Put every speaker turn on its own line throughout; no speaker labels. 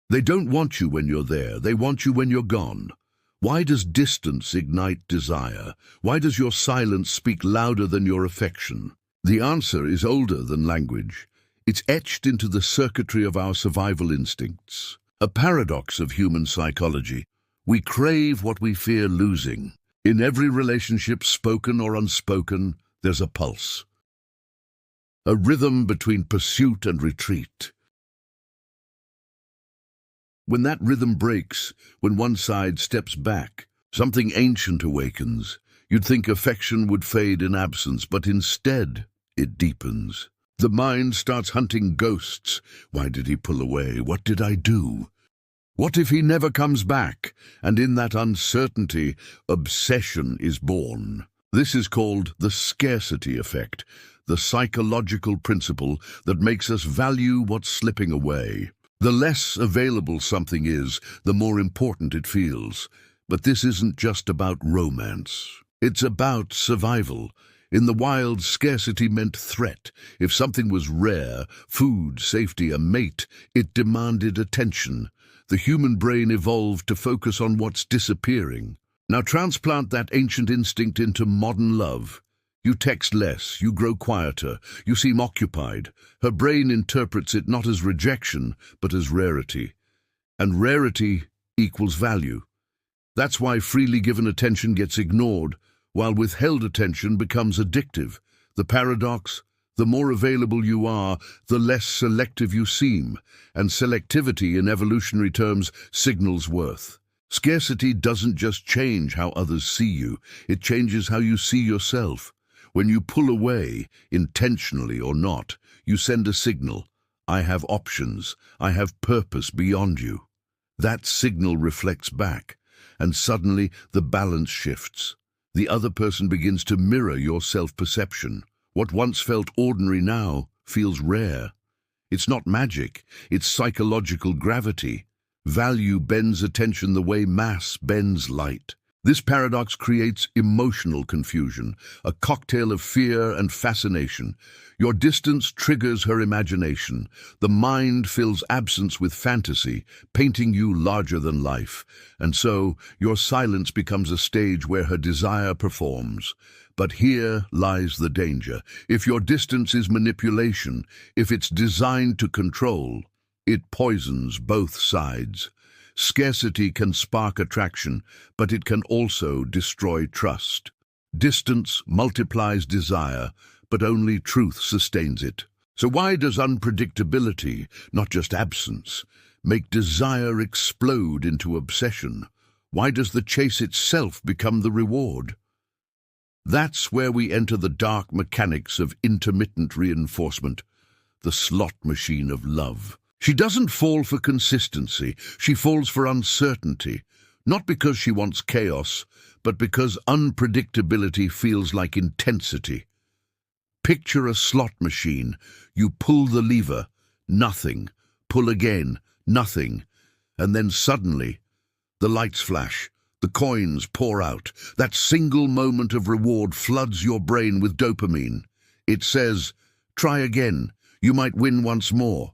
They don't want you when you're there, they want you when you're gone. Why does distance ignite desire? Why does your silence speak louder than your affection? The answer is older than language. It's etched into the circuitry of our survival instincts. A paradox of human psychology. We crave what we fear losing. In every relationship, spoken or unspoken, there's a pulse. A rhythm between pursuit and retreat. When that rhythm breaks, when one side steps back, something ancient awakens. You'd think affection would fade in absence, but instead it deepens. The mind starts hunting ghosts. Why did he pull away? What did I do? What if he never comes back? And in that uncertainty, obsession is born. This is called the scarcity effect, the psychological principle that makes us value what's slipping away. The less available something is, the more important it feels. But this isn't just about romance. It's about survival. In the wild, scarcity meant threat. If something was rare, food, safety, a mate, it demanded attention. The human brain evolved to focus on what's disappearing. Now transplant that ancient instinct into modern love. You text less, you grow quieter, you seem occupied. Her brain interprets it not as rejection, but as rarity. And rarity equals value. That's why freely given attention gets ignored, while withheld attention becomes addictive. The paradox: the more available you are, the less selective you seem, and selectivity in evolutionary terms signals worth. Scarcity doesn't just change how others see you, it changes how you see yourself. When you pull away, intentionally or not, you send a signal. I have options. I have purpose beyond you. That signal reflects back, and suddenly the balance shifts. The other person begins to mirror your self-perception. What once felt ordinary now feels rare. It's not magic, it's psychological gravity. Value bends attention the way mass bends light. This paradox creates emotional confusion, a cocktail of fear and fascination. Your distance triggers her imagination. The mind fills absence with fantasy, painting you larger than life. And so, your silence becomes a stage where her desire performs. But here lies the danger. If your distance is manipulation, if it's designed to control, it poisons both sides. Scarcity can spark attraction, but it can also destroy trust. Distance multiplies desire, but only truth sustains it. So why does unpredictability, not just absence, make desire explode into obsession? Why does the chase itself become the reward? That's where we enter the dark mechanics of intermittent reinforcement, the slot machine of love. She doesn't fall for consistency, she falls for uncertainty, not because she wants chaos, but because unpredictability feels like intensity. Picture a slot machine. You pull the lever, nothing. Pull again, nothing. And then suddenly, the lights flash, the coins pour out. That single moment of reward floods your brain with dopamine. It says, try again, you might win once more.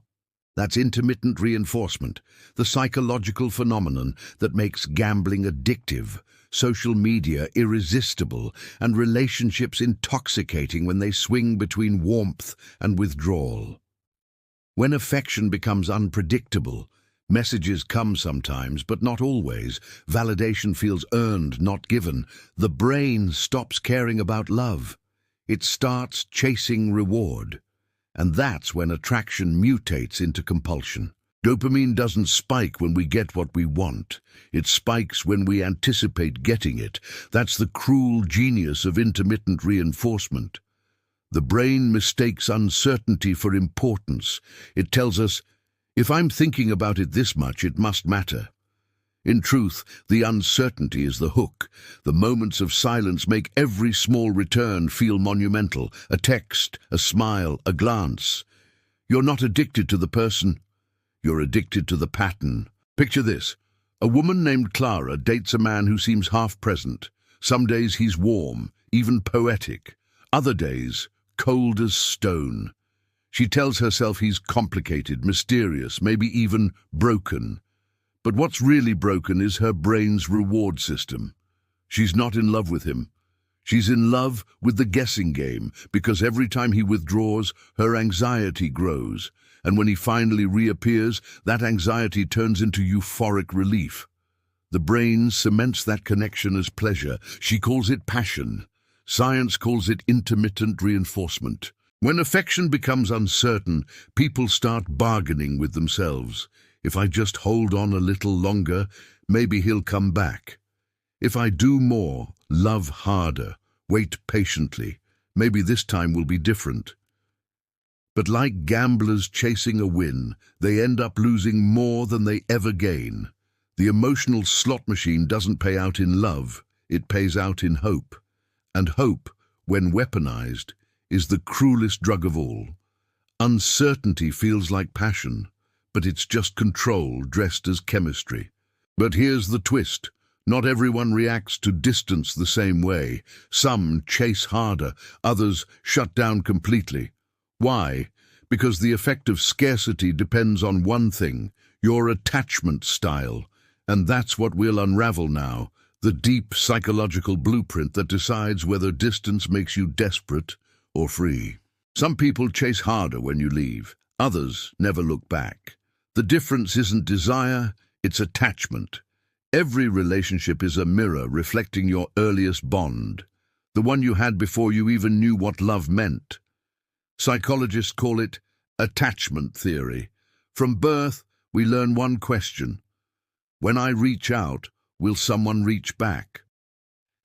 That's intermittent reinforcement, the psychological phenomenon that makes gambling addictive, social media irresistible, and relationships intoxicating when they swing between warmth and withdrawal. When affection becomes unpredictable, messages come sometimes, but not always. Validation feels earned, not given. The brain stops caring about love. It starts chasing reward. And that's when attraction mutates into compulsion. Dopamine doesn't spike when we get what we want. It spikes when we anticipate getting it. That's the cruel genius of intermittent reinforcement. The brain mistakes uncertainty for importance. It tells us, if I'm thinking about it this much, it must matter. In truth, the uncertainty is the hook. The moments of silence make every small return feel monumental. A text, a smile, a glance. You're not addicted to the person. You're addicted to the pattern. Picture this. A woman named Clara dates a man who seems half present. Some days he's warm, even poetic. Other days, cold as stone. She tells herself he's complicated, mysterious, maybe even broken. But what's really broken is her brain's reward system. She's not in love with him. She's in love with the guessing game, because every time he withdraws, her anxiety grows. And when he finally reappears, that anxiety turns into euphoric relief. The brain cements that connection as pleasure. She calls it passion. Science calls it intermittent reinforcement. When affection becomes uncertain, people start bargaining with themselves. If I just hold on a little longer, maybe he'll come back. If I do more, love harder, wait patiently, maybe this time will be different. But like gamblers chasing a win, they end up losing more than they ever gain. The emotional slot machine doesn't pay out in love, it pays out in hope. And hope, when weaponized, is the cruelest drug of all. Uncertainty feels like passion, but it's just control dressed as chemistry. But here's the twist. Not everyone reacts to distance the same way. Some chase harder, others shut down completely. Why? Because the effect of scarcity depends on one thing, your attachment style. And that's what we'll unravel now, the deep psychological blueprint that decides whether distance makes you desperate or free. Some people chase harder when you leave, others never look back. The difference isn't desire, it's attachment. Every relationship is a mirror reflecting your earliest bond, the one you had before you even knew what love meant. Psychologists call it attachment theory. From birth, we learn one question. When I reach out, will someone reach back?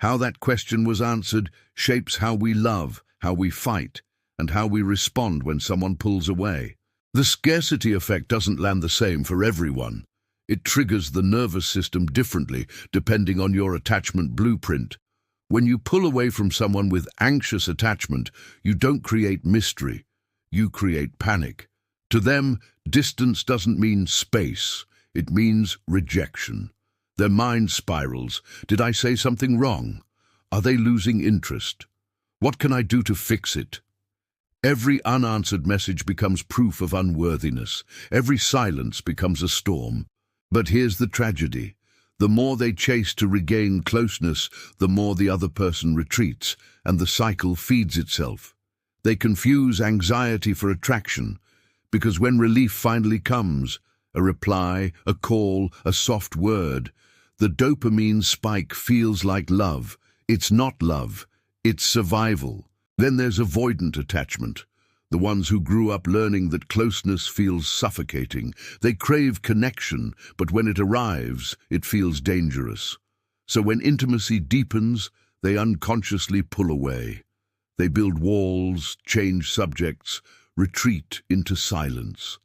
How that question was answered shapes how we love, how we fight, and how we respond when someone pulls away. The scarcity effect doesn't land the same for everyone. It triggers the nervous system differently depending on your attachment blueprint. When you pull away from someone with anxious attachment, you don't create mystery, you create panic. To them, distance doesn't mean space. It means rejection. Their mind spirals. Did I say something wrong? Are they losing interest? What can I do to fix it? Every unanswered message becomes proof of unworthiness. Every silence becomes a storm. But here's the tragedy. The more they chase to regain closeness, the more the other person retreats, and the cycle feeds itself. They confuse anxiety for attraction, because when relief finally comes, a reply, a call, a soft word, the dopamine spike feels like love. It's not love, it's survival. Then there's avoidant attachment, the ones who grew up learning that closeness feels suffocating. They crave connection, but when it arrives, it feels dangerous. So when intimacy deepens, they unconsciously pull away. They build walls, change subjects, retreat into silence.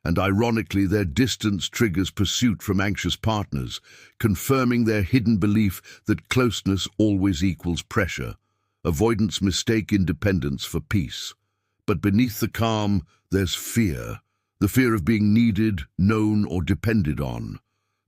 And ironically, their distance triggers pursuit from anxious partners, confirming their hidden belief that closeness always equals pressure. Avoidance mistake independence for peace. But beneath the calm, there's fear. The fear of being needed, known, or depended on.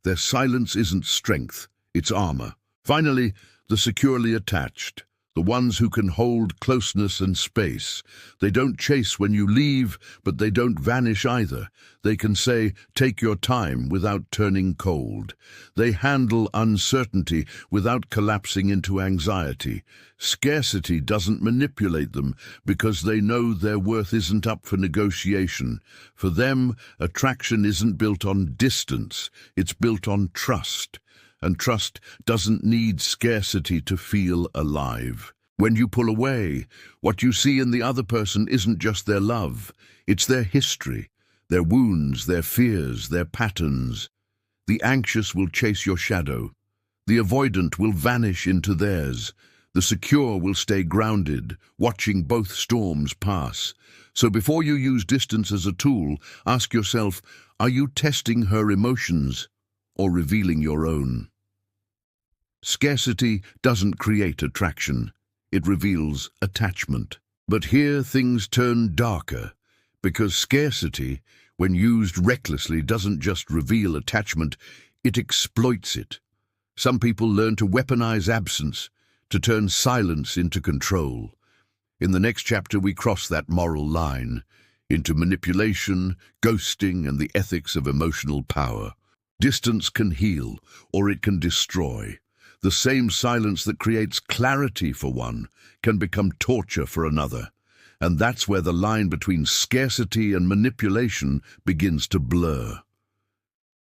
Their silence isn't strength, it's armor. Finally, the securely attached. The ones who can hold closeness and space. They don't chase when you leave, but they don't vanish either. They can say, take your time, without turning cold. They handle uncertainty without collapsing into anxiety. Scarcity doesn't manipulate them because they know their worth isn't up for negotiation. For them, attraction isn't built on distance, it's built on trust. And trust doesn't need scarcity to feel alive. When you pull away, what you see in the other person isn't just their love, it's their history, their wounds, their fears, their patterns. The anxious will chase your shadow. The avoidant will vanish into theirs. The secure will stay grounded, watching both storms pass. So before you use distance as a tool, ask yourself, are you testing her emotions or revealing your own? Scarcity doesn't create attraction, it reveals attachment. But here things turn darker, because scarcity, when used recklessly, doesn't just reveal attachment, it exploits it. Some people learn to weaponize absence, to turn silence into control. In the next chapter we cross that moral line, into manipulation, ghosting, and the ethics of emotional power. Distance can heal, or it can destroy. The same silence that creates clarity for one can become torture for another. And that's where the line between scarcity and manipulation begins to blur.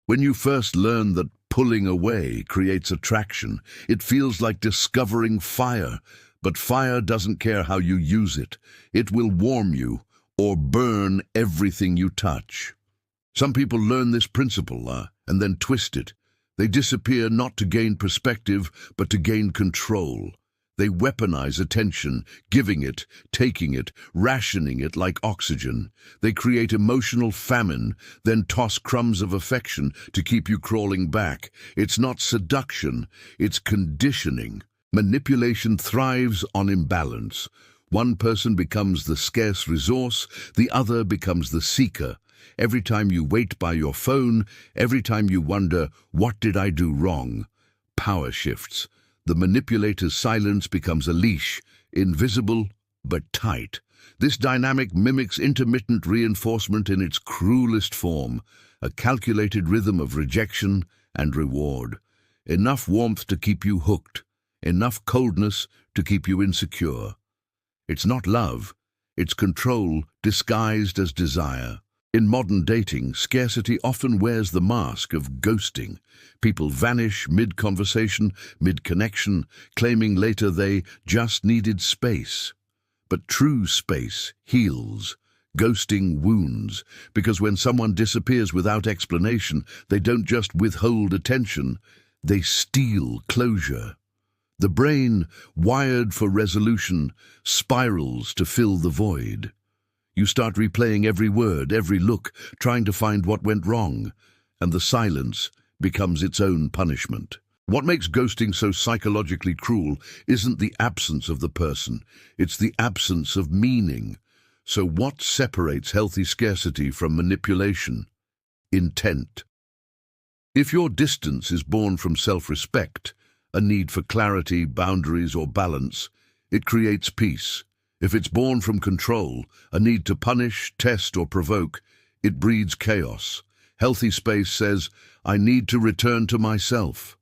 When you first learn that pulling away creates attraction, it feels like discovering fire. But fire doesn't care how you use it. It will warm you or burn everything you touch. Some people learn this principle and then twist it. They disappear not to gain perspective, but to gain control. They weaponize attention, giving it, taking it, rationing it like oxygen. They create emotional famine, then toss crumbs of affection to keep you crawling back. It's not seduction, it's conditioning. Manipulation thrives on imbalance. One person becomes the scarce resource, the other becomes the seeker. Every time you wait by your phone, every time you wonder, what did I do wrong? Power shifts. The manipulator's silence becomes a leash, invisible but tight. This dynamic mimics intermittent reinforcement in its cruelest form, a calculated rhythm of rejection and reward. Enough warmth to keep you hooked, enough coldness to keep you insecure. It's not love, it's control disguised as desire. In modern dating, scarcity often wears the mask of ghosting. People vanish mid-conversation, mid-connection, claiming later they just needed space. But true space heals. Ghosting wounds, because when someone disappears without explanation, they don't just withhold attention, they steal closure. The brain, wired for resolution, spirals to fill the void. You start replaying every word, every look, trying to find what went wrong, and the silence becomes its own punishment. What makes ghosting so psychologically cruel isn't the absence of the person, it's the absence of meaning. So what separates healthy scarcity from manipulation? Intent. If your distance is born from self-respect, a need for clarity, boundaries, or balance, it creates peace. If it's born from control, a need to punish, test, or provoke, it breeds chaos. Healthy space says, I need to return to myself.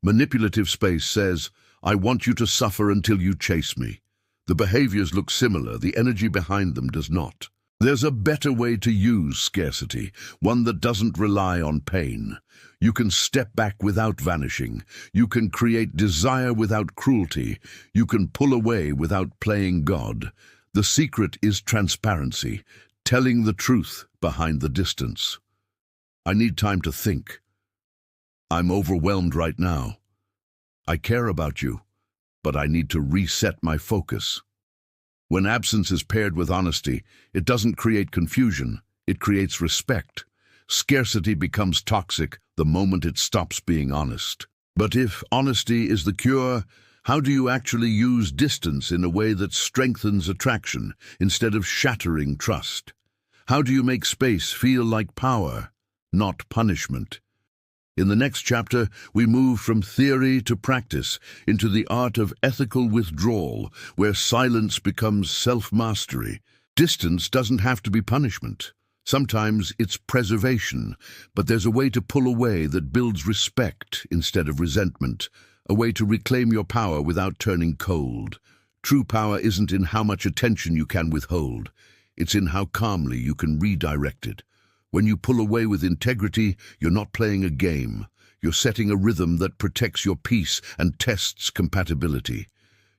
Manipulative space says, I want you to suffer until you chase me. The behaviors look similar, the energy behind them does not. There's a better way to use scarcity, one that doesn't rely on pain. You can step back without vanishing. You can create desire without cruelty. You can pull away without playing God. The secret is transparency, telling the truth behind the distance. I need time to think. I'm overwhelmed right now. I care about you, but I need to reset my focus. When absence is paired with honesty, it doesn't create confusion, it creates respect. Scarcity becomes toxic the moment it stops being honest. But if honesty is the cure, how do you actually use distance in a way that strengthens attraction instead of shattering trust? How do you make space feel like power, not punishment? In the next chapter, we move from theory to practice into the art of ethical withdrawal, where silence becomes self-mastery. Distance doesn't have to be punishment. Sometimes it's preservation, but there's a way to pull away that builds respect instead of resentment, a way to reclaim your power without turning cold. True power isn't in how much attention you can withhold. It's in how calmly you can redirect it. When you pull away with integrity, you're not playing a game. You're setting a rhythm that protects your peace and tests compatibility.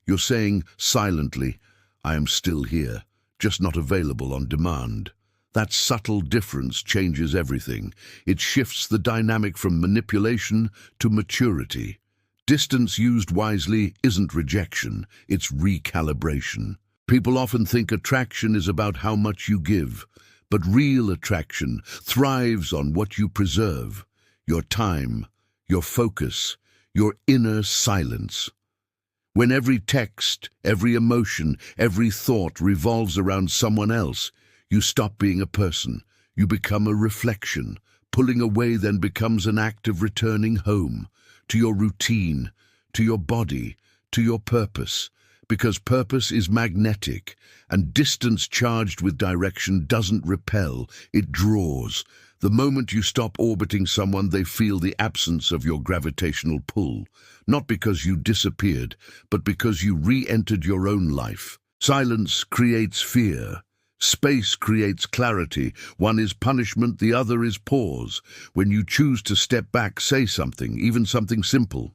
You're saying silently, I am still here, just not available on demand. That subtle difference changes everything. It shifts the dynamic from manipulation to maturity. Distance used wisely isn't rejection, it's recalibration. People often think attraction is about how much you give. But real attraction thrives on what you preserve, your time, your focus, your inner silence. When every text, every emotion, every thought revolves around someone else, you stop being a person, you become a reflection. Pulling away then becomes an act of returning home, to your routine, to your body, to your purpose. Because purpose is magnetic, and distance charged with direction doesn't repel, it draws. The moment you stop orbiting someone, they feel the absence of your gravitational pull, not because you disappeared, but because you re-entered your own life. Silence creates fear. Space creates clarity. One is punishment, the other is pause. When you choose to step back, say something, even something simple.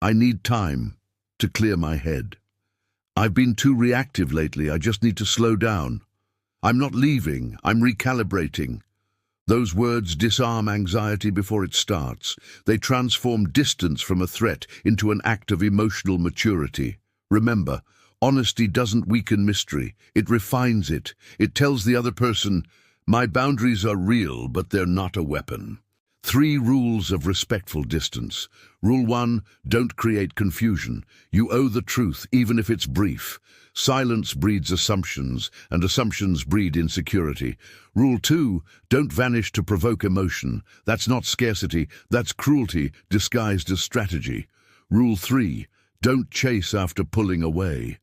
I need time to clear my head. I've been too reactive lately, I just need to slow down. I'm not leaving, I'm recalibrating. Those words disarm anxiety before it starts. They transform distance from a threat into an act of emotional maturity. Remember, honesty doesn't weaken mystery, it refines it. It tells the other person, my boundaries are real, but they're not a weapon. 3 rules of respectful distance. Rule 1, don't create confusion. You owe the truth, even if it's brief. Silence breeds assumptions, and assumptions breed insecurity. Rule 2, don't vanish to provoke emotion. That's not scarcity, that's cruelty disguised as strategy. Rule 3, don't chase after pulling away.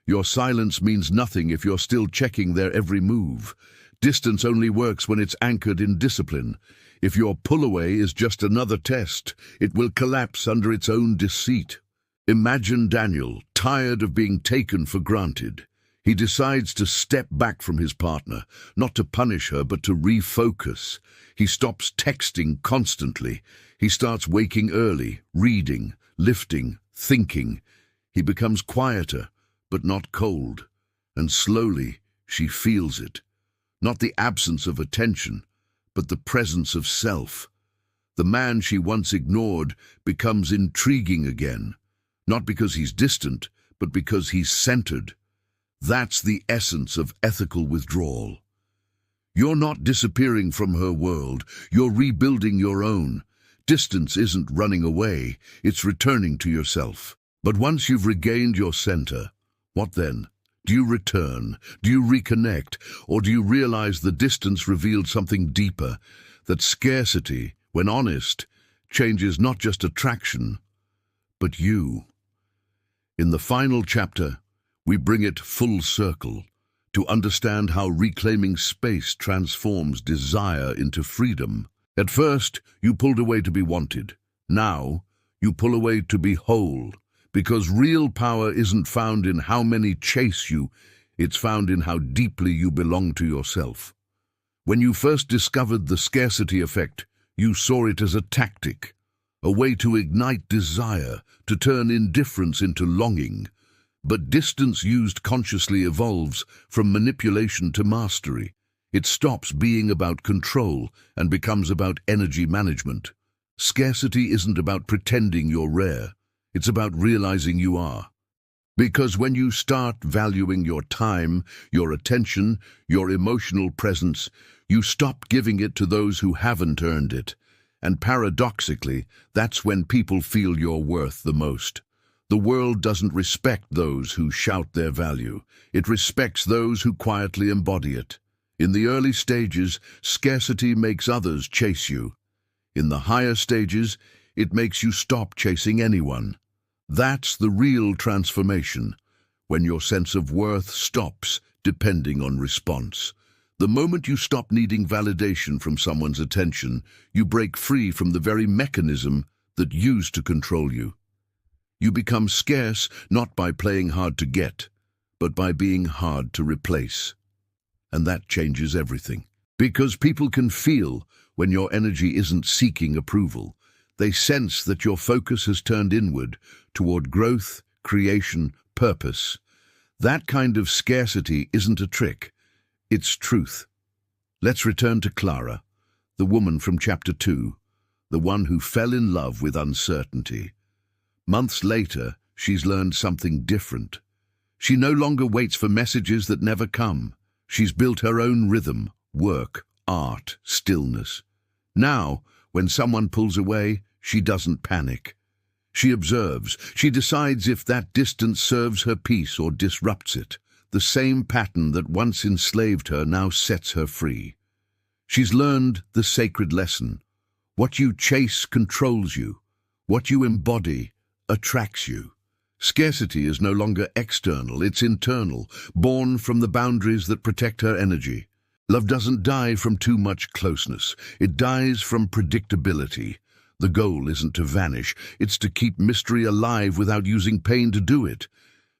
Your silence means nothing if you're still checking their every move. Distance only works when it's anchored in discipline. If your pull-away is just another test, it will collapse under its own deceit. Imagine Daniel, tired of being taken for granted. He decides to step back from his partner, not to punish her, but to refocus. He stops texting constantly. He starts waking early, reading, lifting, thinking. He becomes quieter, but not cold. And slowly, she feels it. Not the absence of attention, but the presence of self. The man she once ignored becomes intriguing again, not because he's distant, but because he's centered. That's the essence of ethical withdrawal. You're not disappearing from her world, you're rebuilding your own. Distance isn't running away, it's returning to yourself. But once you've regained your center, what then? Do you return? Do you reconnect? Or do you realize the distance revealed something deeper? That scarcity, when honest, changes not just attraction, but you. In the final chapter, we bring it full circle to understand how reclaiming space transforms desire into freedom. At first, you pulled away to be wanted. Now, you pull away to be whole. Because real power isn't found in how many chase you, it's found in how deeply you belong to yourself. When you first discovered the scarcity effect, you saw it as a tactic, a way to ignite desire, to turn indifference into longing. But distance used consciously evolves from manipulation to mastery. It stops being about control and becomes about energy management. Scarcity isn't about pretending you're rare. It's about realizing you are. Because when you start valuing your time, your attention, your emotional presence, you stop giving it to those who haven't earned it. And paradoxically, that's when people feel your worth the most. The world doesn't respect those who shout their value. It respects those who quietly embody it. In the early stages, scarcity makes others chase you. In the higher stages, it makes you stop chasing anyone. That's the real transformation, when your sense of worth stops depending on response. The moment you stop needing validation from someone's attention, you break free from the very mechanism that used to control you. You become scarce not by playing hard to get, but by being hard to replace. And that changes everything. Because people can feel when your energy isn't seeking approval. They sense that your focus has turned inward, toward growth, creation, purpose. That kind of scarcity isn't a trick, it's truth. Let's return to Clara, the woman from chapter 2, the one who fell in love with uncertainty. Months later, she's learned something different. She no longer waits for messages that never come. She's built her own rhythm, work, art, stillness. Now, when someone pulls away, she doesn't panic. She observes. She decides if that distance serves her peace or disrupts it. The same pattern that once enslaved her now sets her free. She's learned the sacred lesson. What you chase controls you. What you embody attracts you. Scarcity is no longer external, it's internal, born from the boundaries that protect her energy. Love doesn't die from too much closeness. It dies from predictability. The goal isn't to vanish, it's to keep mystery alive without using pain to do it.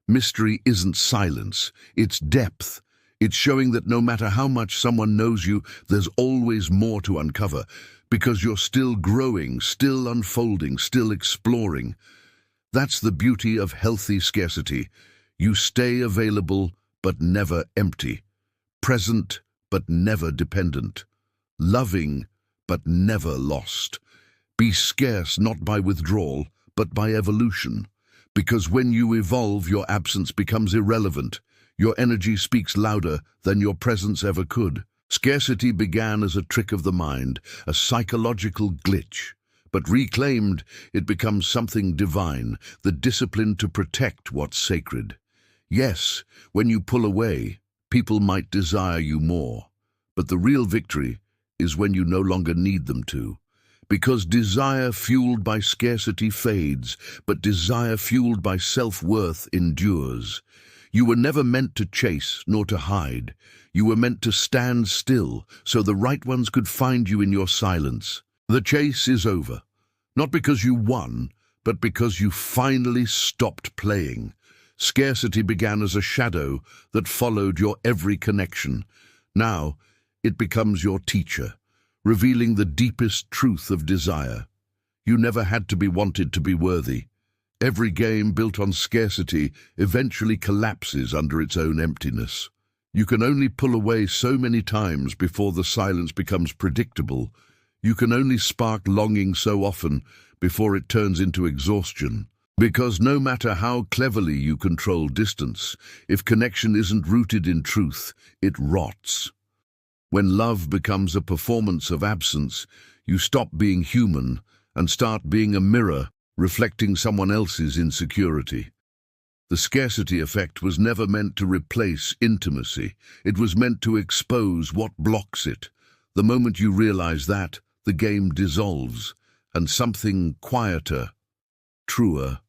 Mystery isn't silence, it's depth. It's showing that no matter how much someone knows you, there's always more to uncover, because you're still growing, still unfolding, still exploring. That's the beauty of healthy scarcity. You stay available, but never empty. Present, but never dependent. Loving, but never lost. Be scarce not by withdrawal, but by evolution. Because when you evolve, your absence becomes irrelevant. Your energy speaks louder than your presence ever could. Scarcity began as a trick of the mind, a psychological glitch. But reclaimed, it becomes something divine, the discipline to protect what's sacred. Yes, when you pull away, people might desire you more. But the real victory is when you no longer need them to. Because desire fueled by scarcity fades, but desire fueled by self-worth endures. You were never meant to chase nor to hide. You were meant to stand still so the right ones could find you in your silence. The chase is over, not because you won, but because you finally stopped playing. Scarcity began as a shadow that followed your every connection. Now, it becomes your teacher, revealing the deepest truth of desire. You never had to be wanted to be worthy. Every game built on scarcity eventually collapses under its own emptiness. You can only pull away so many times before the silence becomes predictable. You can only spark longing so often before it turns into exhaustion. Because no matter how cleverly you control distance, if connection isn't rooted in truth, it rots. When love becomes a performance of absence, you stop being human and start being a mirror reflecting someone else's insecurity. The scarcity effect was never meant to replace intimacy. It was meant to expose what blocks it. The moment you realize that, the game dissolves, and something quieter, truer,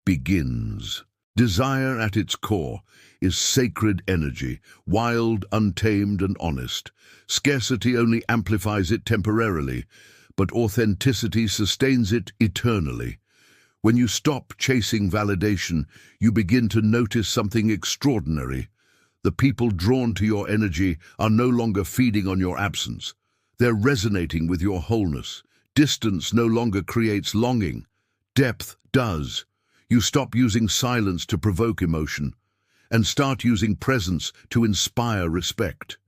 begins. Desire at its core is sacred energy, wild, untamed, and honest. Scarcity only amplifies it temporarily, but authenticity sustains it eternally. When you stop chasing validation, you begin to notice something extraordinary. The people drawn to your energy are no longer feeding on your absence. They're resonating with your wholeness. Distance no longer creates longing. Depth does. You stop using silence to provoke emotion and start using presence to inspire respect.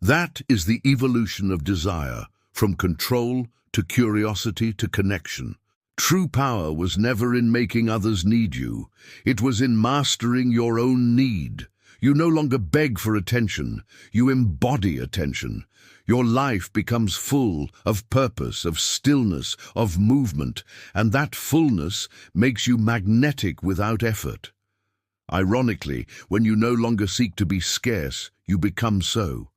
That is the evolution of desire, from control to curiosity to connection. True power was never in making others need you. It was in mastering your own need. You no longer beg for attention. You embody attention. Your life becomes full of purpose, of stillness, of movement, and that fullness makes you magnetic without effort. Ironically, when you no longer seek to be scarce, you become so.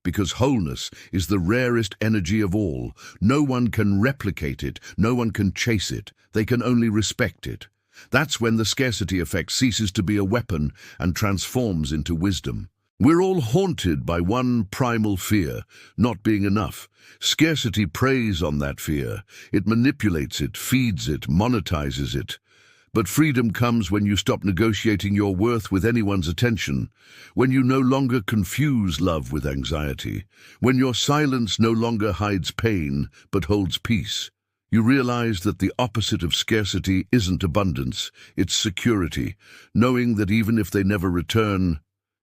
Because wholeness is the rarest energy of all. No one can replicate it, no one can chase it, they can only respect it. That's when the scarcity effect ceases to be a weapon and transforms into wisdom. We're all haunted by one primal fear, not being enough. Scarcity preys on that fear. It manipulates it, feeds it, monetizes it. But freedom comes when you stop negotiating your worth with anyone's attention, when you no longer confuse love with anxiety, when your silence no longer hides pain but holds peace. You realize that the opposite of scarcity isn't abundance, it's security, knowing that even if they never return,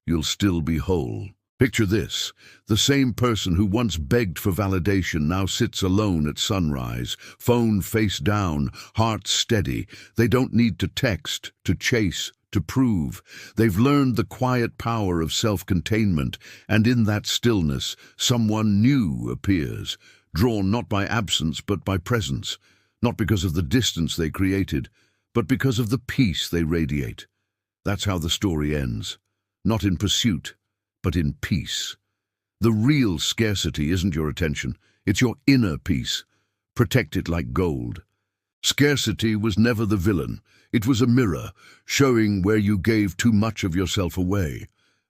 you'll still be whole. Picture this, the same person who once begged for validation now sits alone at sunrise, phone face down, heart steady. They don't need to text, to chase, to prove. They've learned the quiet power of self-containment, and in that stillness, someone new appears, drawn not by absence but by presence, not because of the distance they created, but because of the peace they radiate. That's how the story ends, not in pursuit, but in peace. The real scarcity isn't your attention, it's your inner peace. Protect it like gold. Scarcity was never the villain. It was a mirror, showing where you gave too much of yourself away.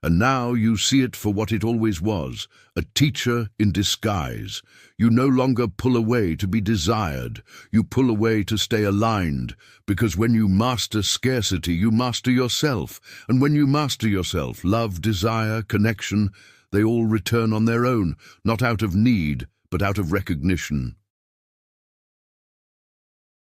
And now you see it for what it always was, a teacher in disguise. You no longer pull away to be desired. You pull away to stay aligned, because when you master scarcity, you master yourself. And when you master yourself, love, desire, connection, they all return on their own, not out of need, but out of recognition.